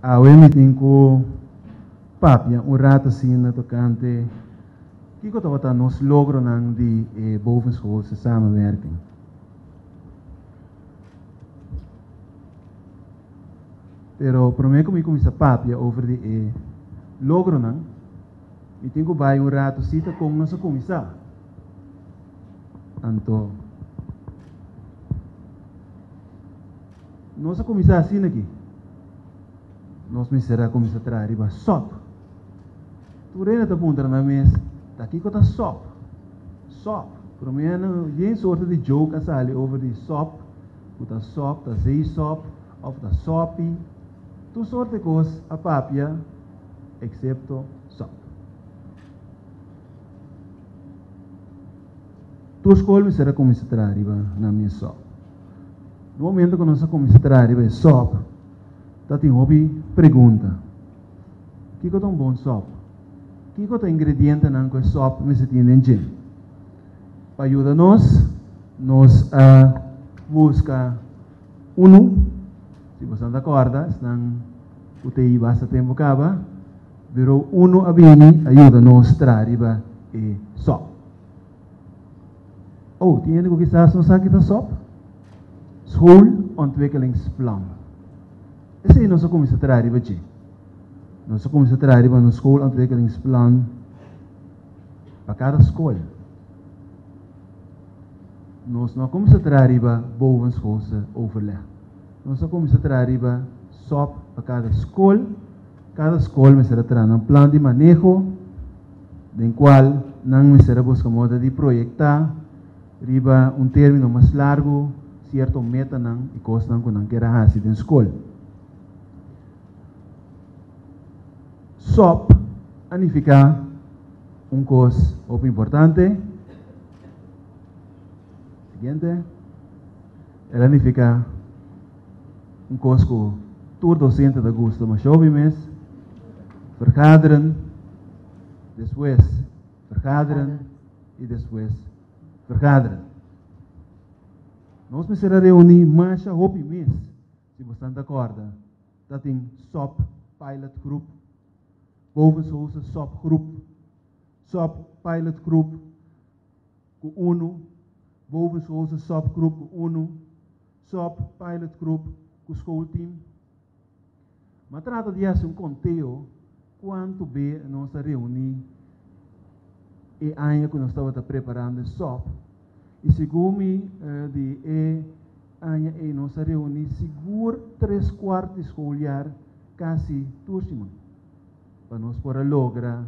Awe meeting ko papia un rato assim na tocante que eu estava nos logro nang di bovenschoolse samenwerking. Pero para mim como começa papia over di logro nang meeting ko vai un rato sita com nossa comissar. Anto nossa comissar assim aqui. Nós me será começar a trazer riba sop. Tu reina tá punta na mesa, tá aqui com a sop. Sop. Para mim não tem sorte de joke a sali over the sop, o tá sop, tá zei sop, of tá sopi. Tu sorte de coisas a papia, excepto sop. Tu escolhe me será começar a trazer riba na minha sop. No momento que nós começamos a trazer riba sop, tá tem hobby pergunta. Que é um bom sop? Que é o ingrediente não que sop me se tem dentro? Para ajudar nós a buscar se você não acorda, senão o TI basta tempo acaba, virou a bini ajuda nós a trazer e sop. Oh, tinha que quizás não sabe que é sop? Schoolontwikkelingsplan. Esse é nosso começo a trazer aqui. Nós começamos a trazer no schoolontwikkelingsplan para cada escola. Nós não começamos a trazer bovenschoolse overleg. Nós começamos a trazer SOP para cada escola. Cada escola me será trazer um plano de manejo, no qual não me será buscar modo de projetar, riba término mais largo, certo meta não e coisa não que não quer fazer na escola. SOP significa coisa muito importante. Seguinte, ela significa coisa que todo docente da gosta, mas jovem mês, vergaderen, depois vergaderen e depois vergaderen. Nós me será reunir mais jovem mês, se você não acorda, dat tem SOP pilot group. Bovenschoolse SOP groep, SOP pilot groep, com UNO, bovenschoolse SOP groep com UNO, SOP pilot groep com schoolteam. Mas trata de fazer conteo quanto bem nós reunir e ano que nós estávamos preparando SOP. E segundo de ano e nós reunir seguro 3/4 escolar quase tudo. Para nós poder lograr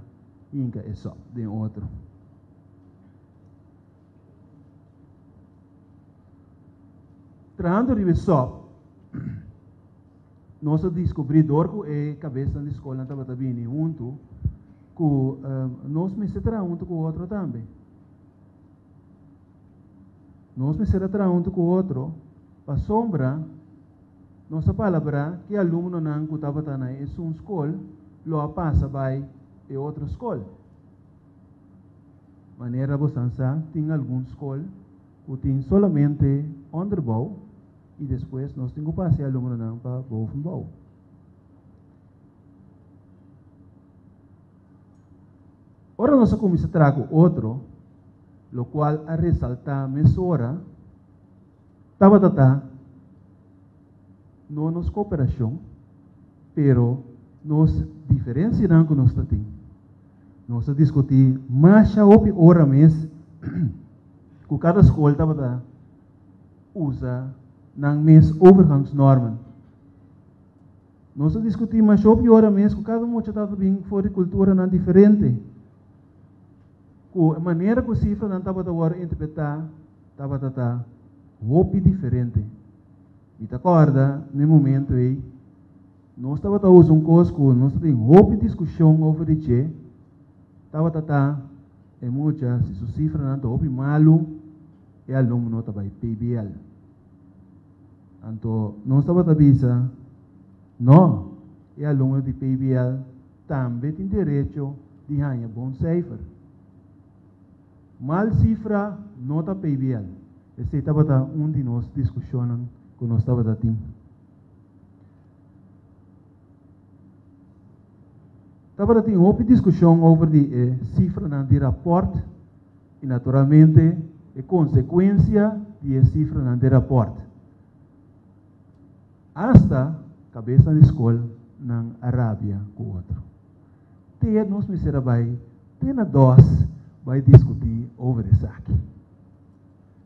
inca é só de outro. Tratando de só, nós descobrimos que a cabeça da escola estava também junto, que nós me será junto com o outro também. Nós me será junto com o outro, para sombra, nossa palavra que aluno não que estava na escola lo passa vai e outra escola. Maneira você tem alguma escola que tem somente onderbouw e depois nós temos que passar aluno não para bovenbouw. Ora nós começamos a trazer outro, lo qual a ressaltar mesura, estava não nos cooperação, pero nós diferenciamos que nós temos. Nós discutimos mais hora mês que cada escola estava usa na mês overgangsnormen. Nós discutimos mais hora mês que cada um estava bem fora de cultura não diferente. A maneira que o cifra não estava a interpretar estava hopi diferente. E te acorda no momento aí nós estava usando coisa que nós temos uma discussão over de que estava é muita se sua cifra não está opi malo e aluno não estava PBL. Então nós estava avisa não e aluno de PBL também tem direito de ganhar bom cifra. Mal cifra não está PBL. Esse estava de nós discussão que nós estava tendo. Estava tendo uma discussão sobre a cifra de rapport e, naturalmente, a consequência de cifra de rapport. Hasta cabeça de escola na Arábia com outro. Tem nós me será tem a dois vai discutir over isso aqui.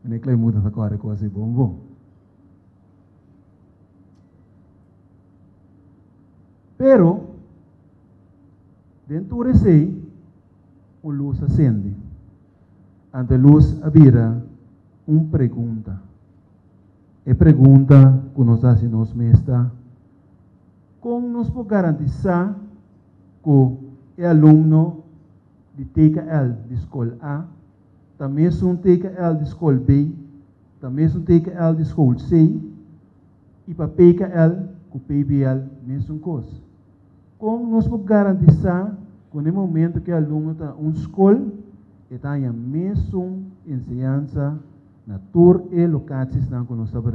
Não é que muda a cor coisa bom. Pero dentro desse luz acende. Ante luz abira pergunta. E pergunta que nos fazemos mestra, como nos pode garantizar que o aluno de TKL de escola A, também é um TKL de escola B, também é um TKL de escola C, e para PKL, com PBL, mesma coisa. Como nos pode garantizar que no momento que o aluno está em uma escola, ele tem a mesma ensinança na tour e locaties que nós estamos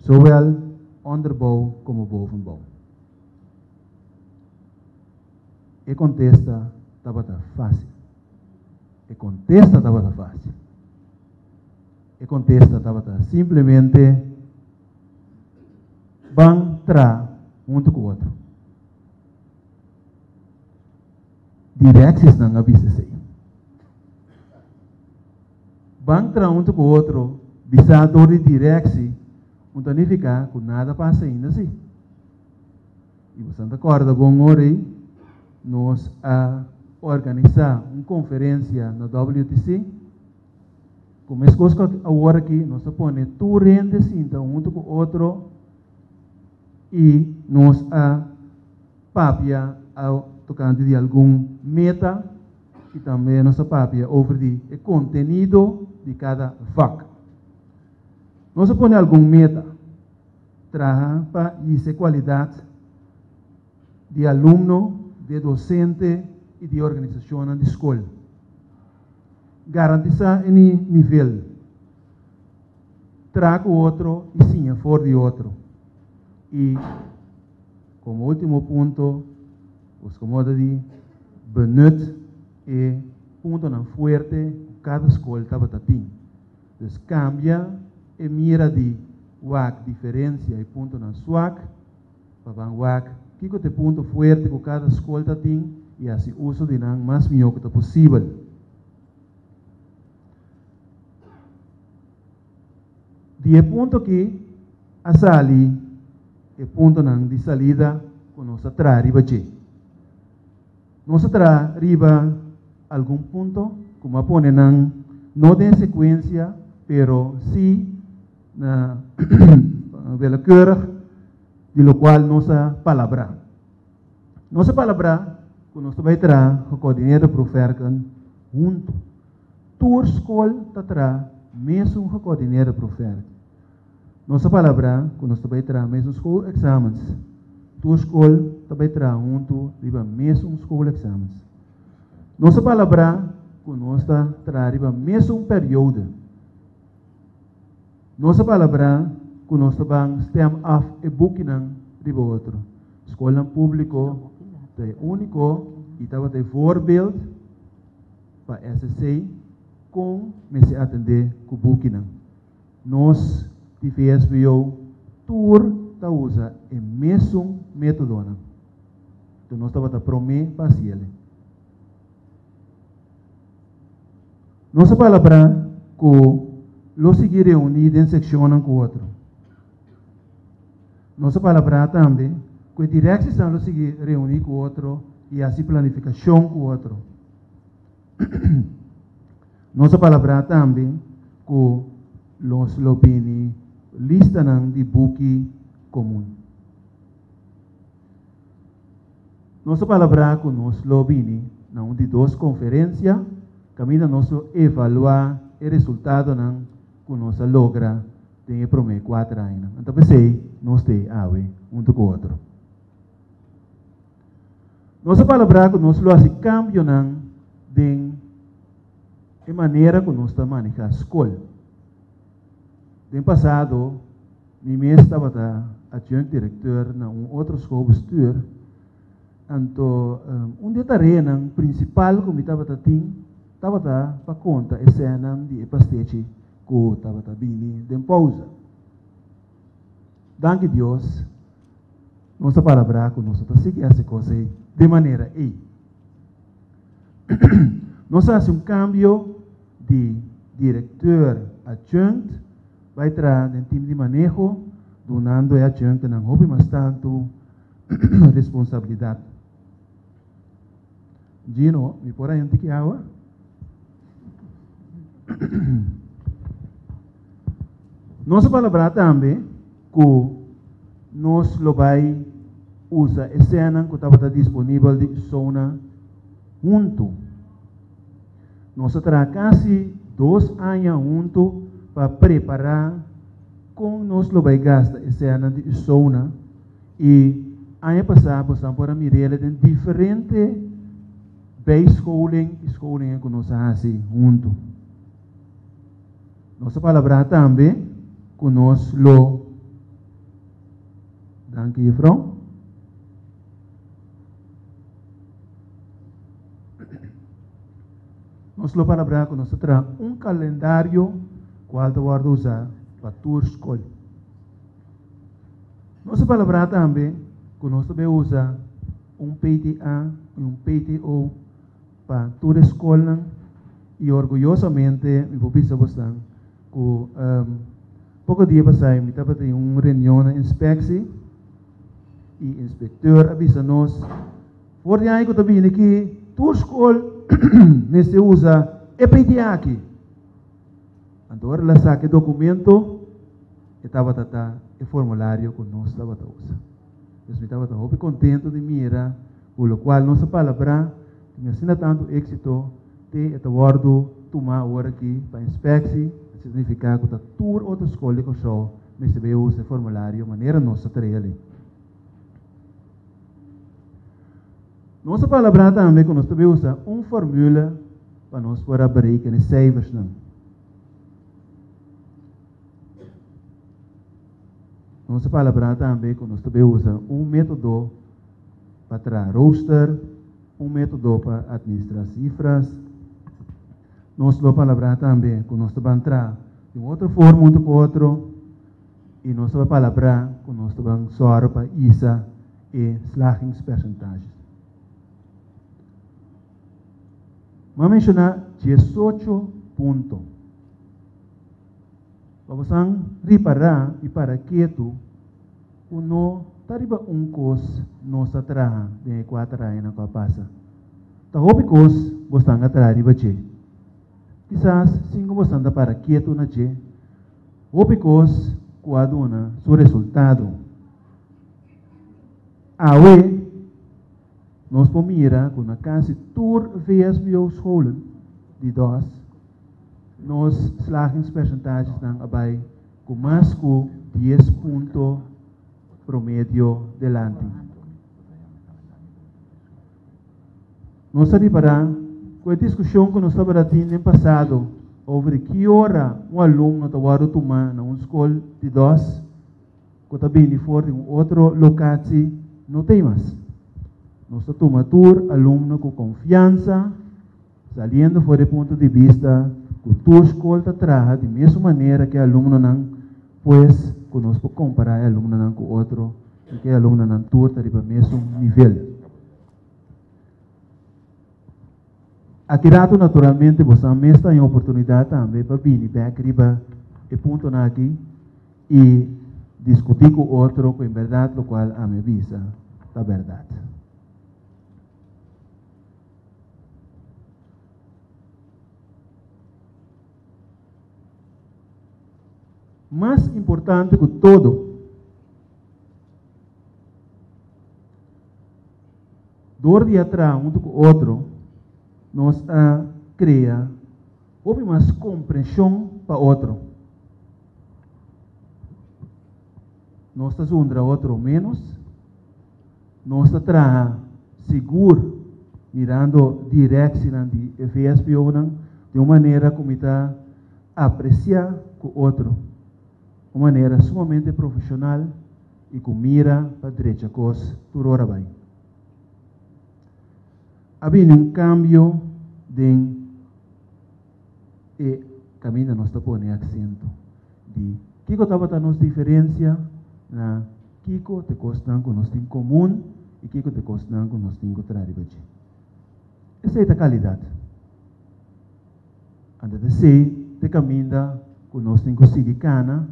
zowel onderbouw como bovenbouw. E contesta estava fácil. E contesta estava fácil. E contesta estava simplesmente vão tra um com o outro. Direções não abisem. Vão tra um com o outro, bisado de direção, não significa que nada passa ainda assim. E você não acorda bom hora nós a organizar uma conferência na WTC. Como as coisas agora aqui, nós põe tudo rende cinta um com o outro e nós a papia tocando de algum meta e também nossa papia sobre o conteúdo de cada vaca. Nós põe algum meta traga para essa qualidade de aluno, de docente e de organização de escola. Garantizar esse nível. Traga o outro e sim, fora de outro. E, como último ponto, os commodity benut e ponto na fuerte cada escola estava tendo. Então, cambia e mira de WAC diferença e ponto na SWAC, para WAC, que é o ponto fuerte que cada escola tem e assim uso de não mais melhor que possível. De ponto que a sali é ponto não de salida com nossa trariba de. Nossa trariba algum ponto como a pone não tem sequência, pero sim na bela cor de lo qual nossa palavra que nós vai trazer o coordenador para ofertar junto tour escola está traz mesmo o coordenador para ofertar nossa palavra que nós vai trazer mesmo school examens tour escola vai trazer junto riba mesmo school examens nossa palavra que nós traz riba mesmo período nossa palavra que nós vamos stem af e booking riba outro escola público é único e estava de voorbeeld para SSC com me atender com o booking. Nós, de VSBO, tour está usa o mesmo método. Então, nós estamos a prometer para ele. Nossa palavra que lo seguir reunido em secção com o outro. Nossa palavra também que a direção lo seguir reunir com o outro e assim planificação com o outro. Nossa palavra também que los lobini lista de book comum. Nossa palavra que nós lobini não de duas conferências, caminha nós evaluar o resultado que nós logra tem prometer 4 anos. Então, pensei, nós temos um com o outro. Nossa palavra que nós fazemos cambio de maneira que nós manejamos a escola. No passado, meu mestre estava adjunto diretor na outra escola bestuur Anto, dia tarenan principal kung estava para conta a cena de pastete que estava bini de pausa. Danke Deus, nossa palavra que nós seguimos essa coisa de maneira aí. Nós fazemos cambio de diretor adjunct, vai trazer um time de manejo, donando a adjunct não houve mais tanto responsabilidade. Gino, me por aí que água? Nossa palavra também que nós lo vai usar a cena que estava disponível de zona junto. Nós terá quase 2 anos junto para preparar como nós lo vai gastar a cena de zona e ano passado nós para mirar de diferente bijscholing que nós fazemos junto. Nossa palavra também que nós lo danke juffrou. Nós lo palavra que nós terá calendário qual te guarda usar para tour escola. Nossa palavra também que nós também usa PTA e PTO para toda escola e orgulhosamente me vou pensar bastante que pouco dia passado me estava em uma reunião de inspeção e inspetor avisa nós por dia que eu estou aqui toda escola nesse usa PTA aqui. Então ela saca o documento e estava o formulário que nós estava usando. Eu estava muito contente de mirar, por lo qual nossa palavra tinha sido tanto êxito de aguardo tomar hora aqui para inspeção, significa que está tour outra escola que só recebeu esse formulário, maneira nossa trabalho. Nossa palavra também que nós também usa fórmula para nós poder abrir que cijfers não. Nossa palavra também que nós também usa método para trazer roster, método para administrar cifras. Nossa palavra também que nós também entrar de outra forma para outro e nossa palavra que nós também usar para ISA e slagingspercentagens. Vamos mencionar 18 pontos. Vamos reparar e para quieto, uno tariba cos nossa traha de 4 anos na passa. Tahobi cos bostang atrás riba che. Quizás 5 bostang para quieto na che. Hobi cos coaduna su resultado. Awe nós pomira com a casi tour VSBO scholen de 2 nós slagingspercentagens não abai com mais que 10 pontos promédio delante. Nós estamos para com a discussão que nós estamos tendo no passado sobre que hora aluno está tomar na escola de 2 que está bem fora em outro local não tem mais. Nós estamos tomando aluno com confiança, saliendo fora do ponto de vista que tua escola está atrás, de mesma maneira que aluno não, pois, que nós podemos comparar aluno não com outro, e que aluno não está de mesmo nível. Aqui rato, naturalmente, você também tem a oportunidade também para vir back riba e ponto aqui e discutir com outro, com a verdade, o qual a minha visa está verdade. Mais importante que todo, dor de atrás um com o outro, nós cria houve mais compreensão para outro. Nós estamos under outro menos, nós estamos seguro, mirando direção de VSBO de uma maneira como está apreciar com o outro. Uma maneira sumamente profissional e com mira para direita coisa por hora bem. Havia cambio de caminho nós está pondo acento de Kiko estava a nos diferença na Kiko te costan com nós tem comum e Kiko te costan com nós tem contrário. Essa é a qualidade. Anda de ser te caminha com nós tem conseguir cana,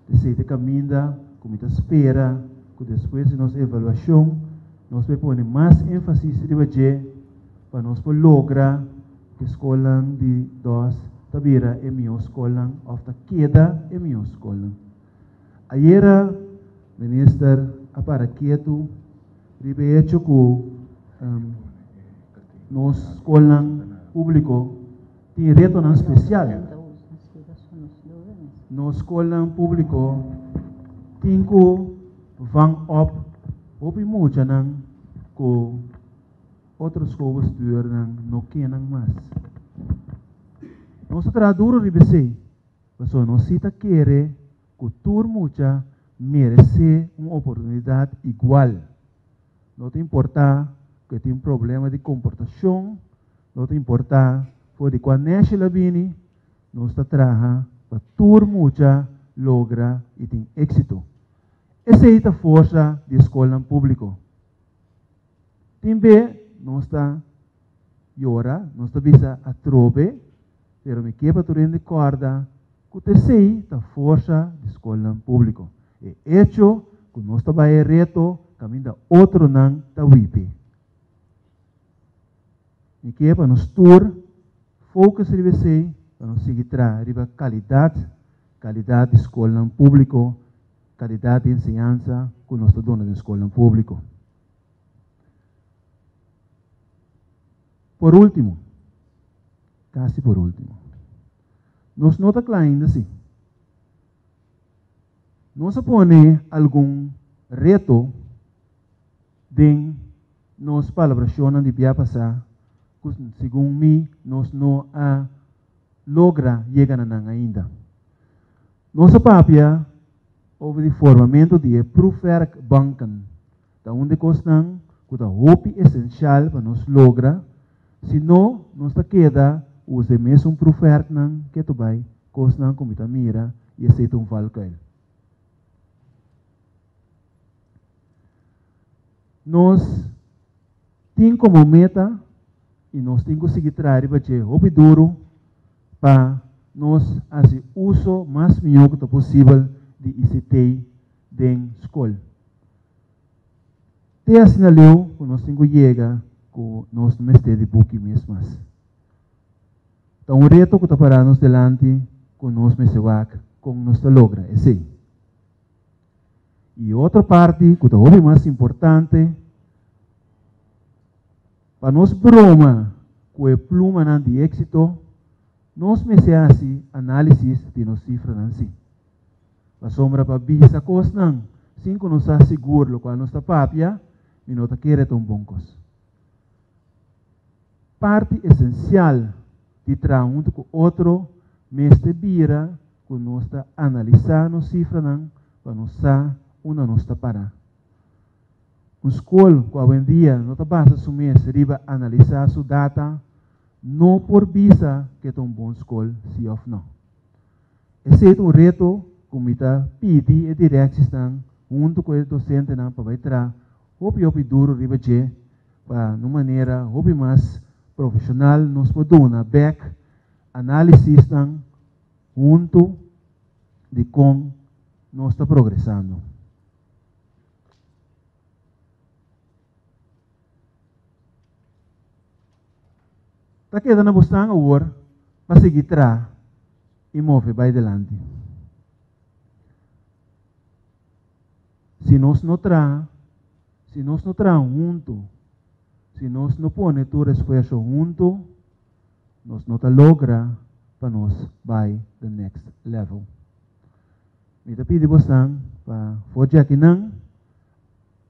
de ser te caminha com muita espera, que depois de nossa avaliação nós vamos pôr mais ênfase para nós lograr que a escola de nós tabira é minha escola, ou a queda é minha escola. Ayer, minister, para quieto, ribe hecho que nos escola público tem reto não especial. Nos escola público tem que van op muito não que outras escolas não querem mais. Nós traduzimos ribe mas nós cita querer que tur mucha merece uma oportunidade igual. Não te importa que tem problema de comportação, não te importa for de qual nacional vini, nós trabalha para tur mucha logra e tem êxito. Essa é a força da escola pública. Também nós está llora, nós está visa a trobe, pero me quepa tu rende corda, que te sei a força da escola pública. E hecho que nós está vai reto, caminho outro não ta wipe. Me quepa nos tour, focus ribe sei, para nós seguir riba qualidade da escola pública, qualidade de ensinança que nós está dando na escola pública. Por último, casi por último, nós nota claro ainda assim, nós põe algum reto de nos palabraciones de via passar, segundo mim, nós não logra chegar ainda. Nossa papia houve de formamento de proefwerk banken, da onde costam que da hope essencial para nós logra. Se não, nós queda use mesmo proefwerk que tu vai costam como ta mira e aceita valkuil. Nós temos como meta e nós temos que seguir trabalhando hope duro para nós fazer uso mais melhor que possível de ICT dentro da escola. Te assinalou que nós temos que chegar com nós no mestre de book mesmo. Então, o reto que está para nós delante com nós mesewak, com nós logra, é esse. E outra parte que está o mais importante, para nós broma com a pluma de êxito, nós mesewak análise de nos cifras assim. A sombra para bisa cos não, cinco nos asseguro qual nos papia, e não querer tão bons. Parte essencial de trabalhar com outro, mestre bira, que nós analisar nos cifras não, para nós uma nós parar. Um escola que hoje em dia não basta assumir riba analisar sua data, não por bisa que é um bom escola, se ou não. Esse é um reto como está pedi e direção junto com o docente não para entrar hopi duro riba je para uma maneira hopi mais profissional nos poduna back análise não junto de como nós está progressando. Tá queda na bustang agora para seguir tra e move vai delante. Se nós não tra junto, se nós não põe todo esforço junto, nós não logra para nós vai the next level. Me tá pedi bostang para fazer aqui não,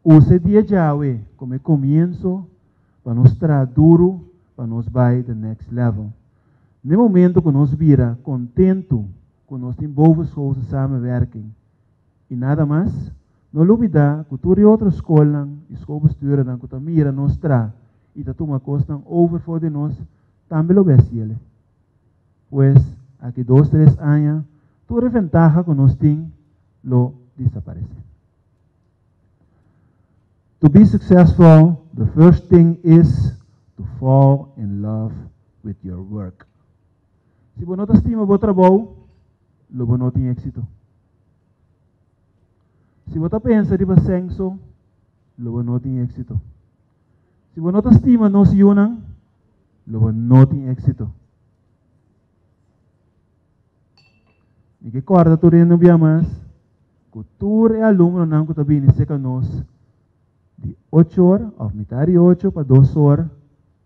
use dia jawe como começo para nós tra duro para nós vai the next level. No momento que nós vira contento, que nós envolvemos coisas samenwerking e nada mais, não olvida que tu e outra escola besturen que mira nós tra e tá toma costa over for de nós, também lo besiele. Pues, aqui 2, 3 anos, toda ventaja que nós tem, lo desaparece. To be successful, the first thing is to fall in love with your work. Se você não estima o trabalho, você não tem êxito. Se você pensa de ascenso, você não tem êxito. Se você não estima nos yunan, você não tem êxito. E que corda tu rendo bem mais, que tu é aluno não que tu bem seca nós de 8 horas, ou metade de 8 para 2 horas,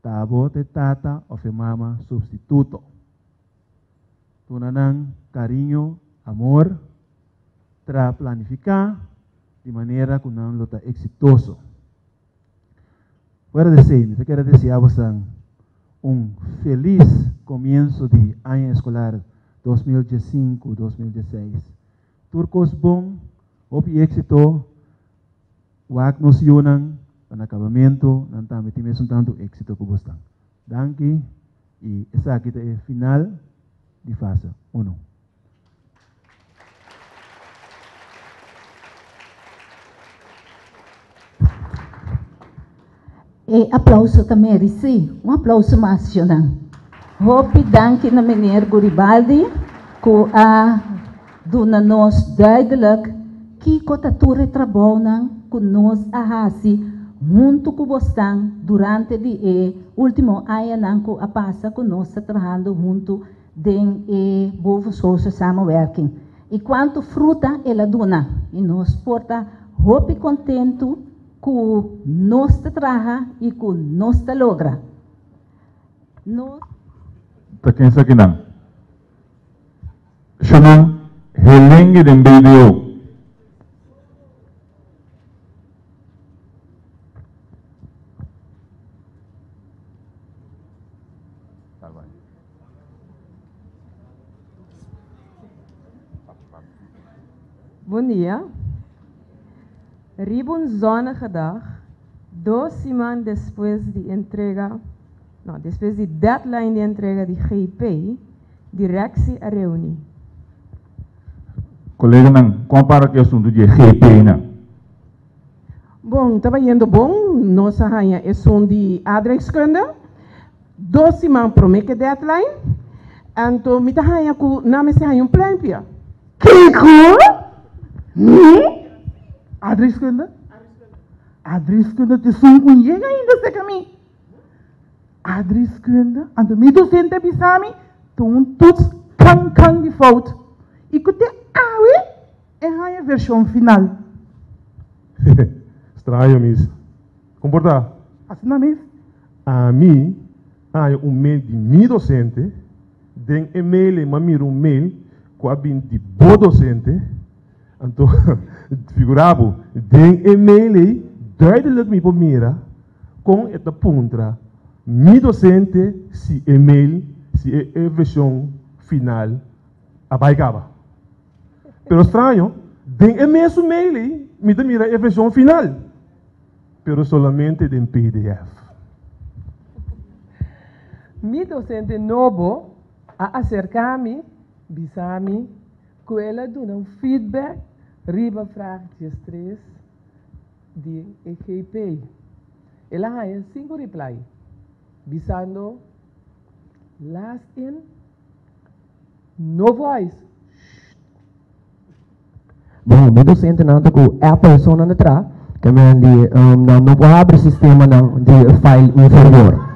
tabo te tata ou fe mama substituto. Tu nanang carinho, amor, para planificar de maneira que não está exitoso. Quero dizer, eu quero dizer a vocês feliz começo de ano escolar 2015-2016. Turcos bom, opi êxito, wak nos yunang, para acabamento, não também temos tanto êxito que vocês. Danke, e essa aqui é o final de fase 1. E aplauso também, Risi. Aplauso mais, Jonan. Hope danke na meneer Guribaldi, que a dona nos duidelijk que cotature trabalham com nós a hasi junto com você durante o último ano que a passa com nós trabalhando junto den bovo social samenwerking. E quanto fruta ela dona e nós porta hope contento que nós trabalha e que nós logra. Nós Takin sa kinang. Shunang helengi den video. Bom dia. Ribon zonnige dag, 2 semanas depois de entrega, não, depois de deadline de entrega de GIP, direção a reunir. Colega nang compara que assunto de GP na. Bom, estava indo bom, nossa rainha é som de adreskunde, 2 semanas promete deadline, então me tá rainha com nome se rainha plan pia. Kiko? Adreskunde? Adreskunde te som com chega ainda se caminho. Adreskunde, ando me docente bisami, tu toets kan de fout. E que te awe é a versão final. Estranho, miss. Comportar. Assim não é? A mim, há mail de mi docente, den e-mail, mamir mail, com a de bo docente, então, figuravo, den e-mail, duidelijk me pomira, com esta puntra, mi docente, si e-mail, si é versão final, abaigava. Pero estranho, den e-mail su mail, me mira a versão final, pero solamente den PDF. Mi docente novo a acercar-me, bisami, que ela dá feedback, riba vraagjes 3 de EGP. Ela há 5 reply, bisando last in, no voice. Bom, meu docente não está com a pessoa na trás, que não pode abrir o sistema de file inferior.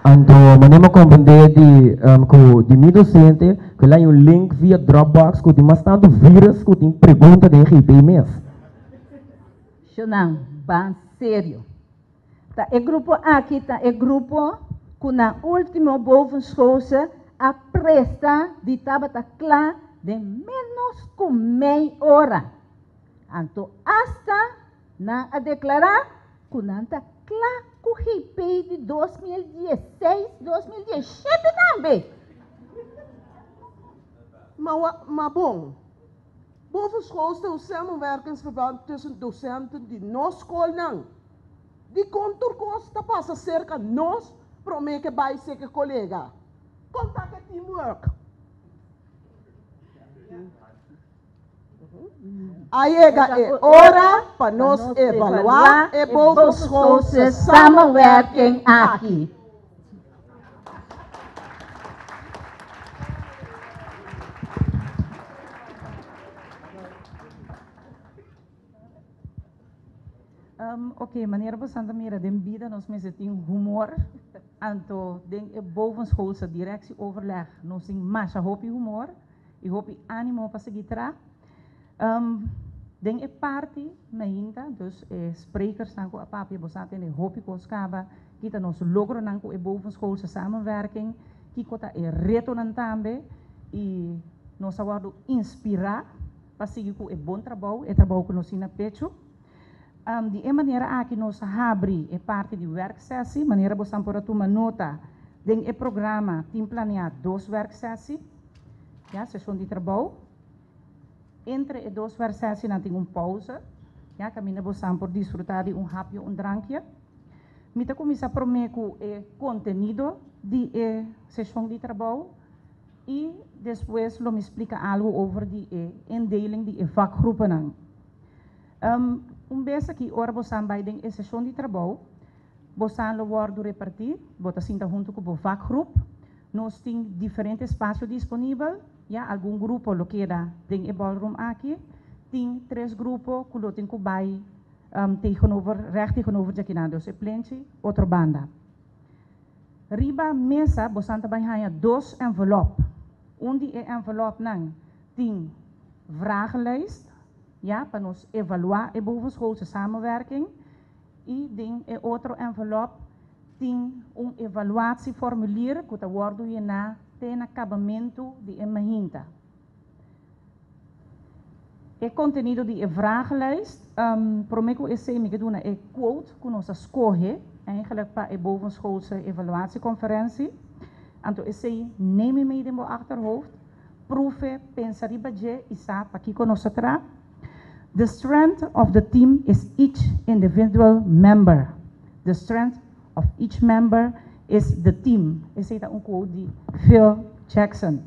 Então, manema compreender de meu docente que lá um link via Dropbox que tem bastante vírus que tem pergunta de RP mesmo. Xunang, bem sério. Tá, é grupo aqui, tá, é grupo que na última bovenscosa a presta de tabata clá de menos que meia hora. Então, hasta na a declarar que não está clá que o RP de 2016, 2017 também. Maar bom, boven school staat samenwerkingsverband tussen docenten die nog school lang. De contour costa passa cerca nós, promete que vai ser que colega. Contact teamwork. Aí é hora para nós evaluar e vamos coisas samenwerking aqui. Oké, meneer Bosandamira, den bieden ons met het humor. En to den bovenschoolse directieoverleg, nos in masha hopi humor. I hopi animo pa sigitra. Den party meinta, dus sprekers nanko apapi bosate ne hopi koskaba. Kita nos logro nanko bovenschoolse samenwerking. Kikota reto nantambe. I nos awado inspira. Pasigiku bon trabalho, trabalho que nos ina pecho. Die maneira aqui nós abri parte de werksessie, maneira você pode tomar nota, tem programa, tem planeado 2 werksessies, ja, sessão de trabalho. Entre 2 werksessies não tem pausa, ja, caminha você por desfrutar de hapje, drankje. Mita começa a prometer o conteúdo de sessão de trabalho e depois lo me explica algo over de indeling de vakgroepen. Vez aqui, ora você vai em sessão de trabalho, você lo guarda repartir, você sinta junto com o vakgroep, nós temos diferentes espaços disponíveis, ja, algum grupo lo queda em o ballroom aqui, tem 3 grupos que lo tem que vai recht tegenover de aqui, dus plantje, outra banda. Riba mesa, você vai 2 envelopes, die envelope nang tem vragenlijst, ja, para nós evaluar a bovenschoolse samenwerking. E ding outro envelope tem evaluatieformulier que wordt je na ten acabamento de emahinta. O conteúdo de vragenlijst, prometo esse me doen een quote que nós escolhe eigenlijk para a bovenschoolse evaluatieconferentie. Anto esse neem je mee in mijn achterhoofd, proeven, pensar je isa para que conosco tra. The strength of the team is each individual member. The strength of each member is the team. Esse é quote de Phil Jackson.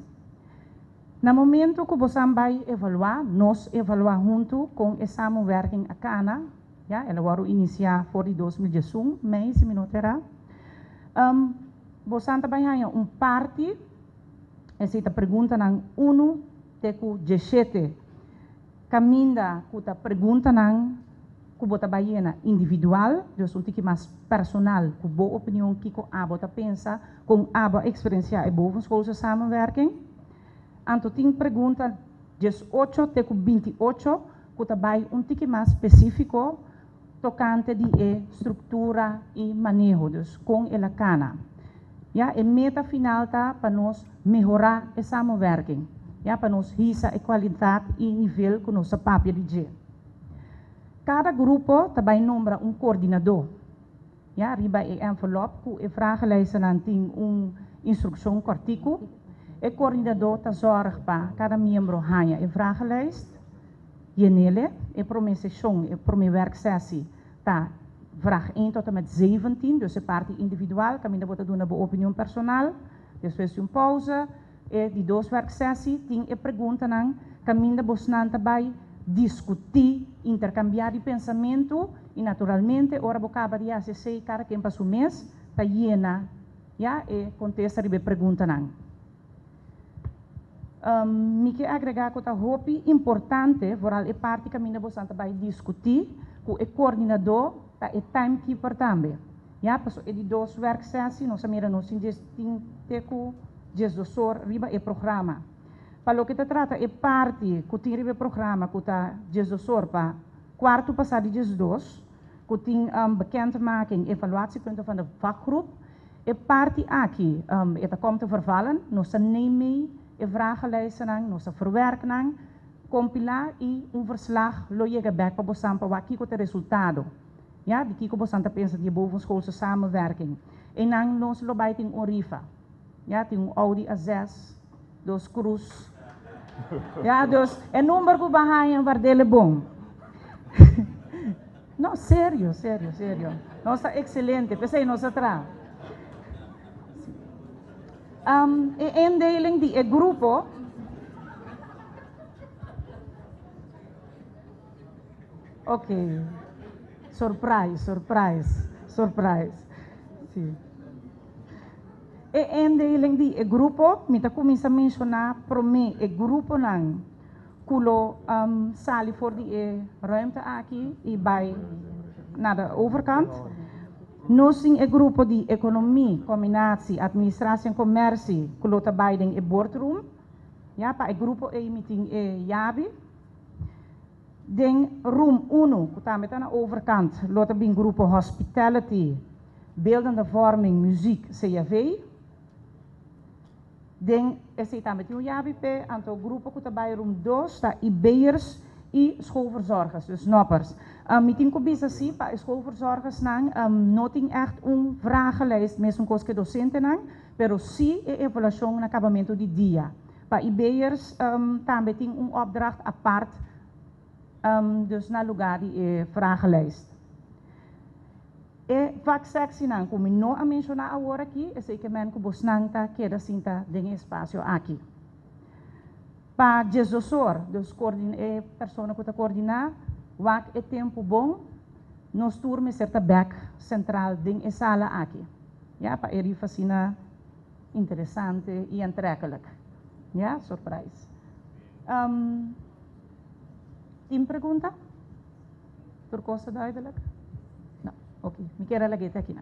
No momento que você vai evaluar, nós evaluar junto com a samenwerking a Cana. Ja, ela vai iniciar for 2021, mês e minutera. Você vai parte. Essa é a pergunta ng 1 teku 17. Caminda kuta pergunta nang kubota bayena individual, dus um tiki mais personal, ku bo opinião kiko abota pensa, com aba experiencia e bovenschoolse samenwerking. Anto ting pergunta 18 teku 28, kuta bay um tiki mais específico, tocante de estrutura e manejo, dus com ela cana. Ja, a meta final tá para nós melhorar a samenwerking. Ja, para nós hisa a qualidade e nível que nós papel de. Cada grupo também nombra coordenador. Ja, riba a envelope que vragenlijst tem instrução cortico. O coordenador tá zorg para cada membro hanha a vragenlijst. E nele, a promissão, a primeira werksessie tá vraag 1 tot en met 17, dus a parte individual, caminda bota doen op opinião personal. Depois pausa. De 2 werksessies, tem a pergunta nang caminda bosnan também discutir, intercambiar de pensamento e naturalmente ora bocaba de ACC cara quem passa o mês tá llena, ja, e contesta de pergunta nang. Me que agregar que tá hopi importante, vooral a parte caminda bosnan também discutir, com o coordenador tá e timekeeper também. Ja, passo e de 2 werksessies, nós mira nós tem teco gestor riba e programa. Para o que te trata é parte que tem riba programa que está gestor para quarto passado de 2, que tem bekendmaking evaluatiepunten van de vakgroep. É parte aqui, het komt te vervallen, nós nemen e vragenlijsten aan, nós verwerken aan, compilar e verslag lo llega back para bosan para aqui que o resultado. Ja, de kiko bosan pensa de bovenschoolse samenwerking. En dan nós lo baiting rifa. Ja, tem Audi A6, 2 Cruz. Ja, dus é número que vai em Vardele bom. Não, sério. Nossa excelente, pensei nossa tra. E indeling di e grupo. Ok. Surprise. Sim. E indeling di e grupo, mita começa a mencionar pro me e grupo nang kulo sali voor die ruimte aqui e bij naar de overkant. Nós in e grupo di economie, combinatie, administratie en commercie, kulo tabay ding e boardroom. Ja, pa e grupo e meeting e jabi. Ding room 1, kuta met aan de overkant, lota bin grupo hospitality, beeldende vorming, muziek, CAV. Ding está met een jabi pe, aantal grupo kuta bij room 2, sta IB'ers e schoolverzorgers, dus noppers. Meeting ko bisa si pa schoolverzorgers nang noting echt vragenlijst met een koske docenten nang, pero si e evaluatie na acabamento di dia. Pa IB'ers tambe ting opdracht apart. Dus na lugar die vragenlijst. E vaak sectie nang kung no a mencionar agora aqui, é sei que men ko bosnanta queda sinta ding espaço aqui. Pa gesosor, dus persona que ta coordinar, wak e tempo bom, nos turme certa back central ding e sala aqui. Ja, pa eri fascina interessante e aantrekkelijk. Ja, surprise. Team pergunta? Turcosa duidelijk? Nou, oké. Mi kera lagi aqui na.